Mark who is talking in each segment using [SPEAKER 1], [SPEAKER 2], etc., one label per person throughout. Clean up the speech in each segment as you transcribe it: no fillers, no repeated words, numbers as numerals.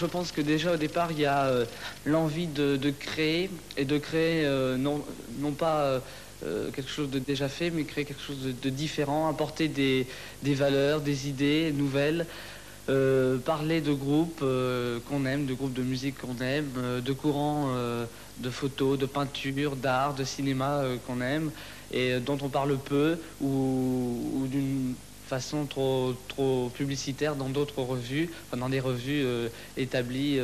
[SPEAKER 1] Je pense que déjà au départ, il y a l'envie de créer, et de créer non pas quelque chose de déjà fait, mais créer quelque chose de différent, apporter des valeurs, des idées nouvelles, parler de groupes qu'on aime, de groupes de musique qu'on aime, de courants de photos, de peinture, d'art, de cinéma qu'on aime, et dont on parle peu, ou d'une façon trop publicitaire dans d'autres revues, enfin dans des revues établies,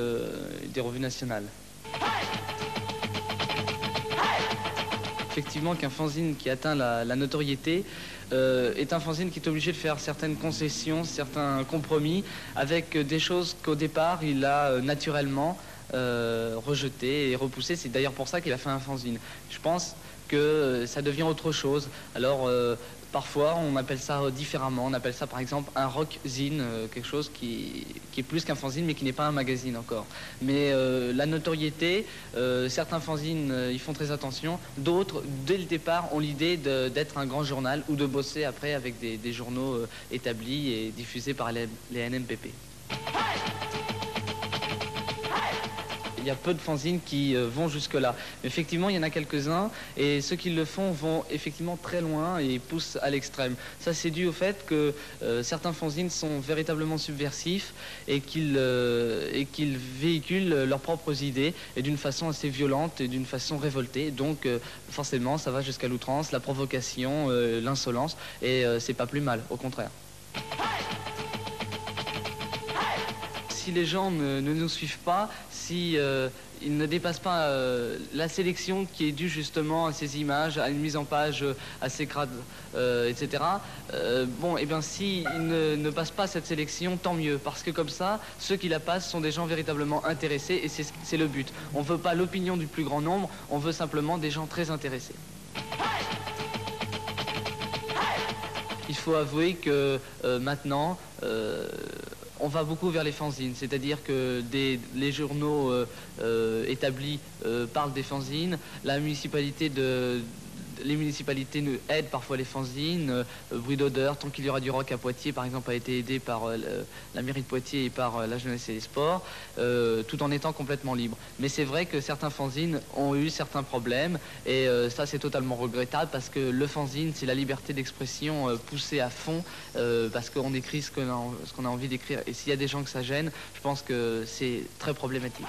[SPEAKER 1] des revues nationales. Effectivement qu'un fanzine qui atteint la notoriété est un fanzine qui est obligé de faire certaines concessions, certains compromis avec des choses qu'au départ il a naturellement rejetées et repoussées. C'est d'ailleurs pour ça qu'il a fait un fanzine. Je pense que ça devient autre chose. Alors parfois on appelle ça différemment, on appelle ça par exemple un rockzine, quelque chose qui est plus qu'un fanzine mais qui n'est pas un magazine encore. Mais la notoriété, certains fanzines ils font très attention, d'autres dès le départ ont l'idée d'être un grand journal ou de bosser après avec des journaux établis et diffusés par les NMPP. Il y a peu de fanzines qui vont jusque-là. Mais effectivement, il y en a quelques-uns, et ceux qui le font vont effectivement très loin et poussent à l'extrême. Ça, c'est dû au fait que certains fanzines sont véritablement subversifs et qu'ils véhiculent leurs propres idées, et d'une façon assez violente et d'une façon révoltée. Donc, forcément, ça va jusqu'à l'outrance, la provocation, l'insolence, et c'est pas plus mal, au contraire. Si les gens ne nous suivent pas, si ils ne dépassent pas la sélection qui est due justement à ces images, à une mise en page assez crade, etc. Bon, et bien si ils ne passent pas cette sélection, tant mieux, parce que comme ça, ceux qui la passent sont des gens véritablement intéressés, et c'est le but. On ne veut pas l'opinion du plus grand nombre, on veut simplement des gens très intéressés. Il faut avouer que maintenant, on va beaucoup vers les fanzines, c'est-à-dire que les journaux établis parlent des fanzines, les municipalités aident parfois les fanzines, Bruit d'odeur, Tant qu'il y aura du rock à Poitiers, par exemple, a été aidé par la mairie de Poitiers et par la jeunesse et les sports, tout en étant complètement libre. Mais c'est vrai que certains fanzines ont eu certains problèmes, et ça c'est totalement regrettable, parce que le fanzine, c'est la liberté d'expression poussée à fond, parce qu'on écrit ce qu'on a envie d'écrire, et s'il y a des gens que ça gêne, je pense que c'est très problématique.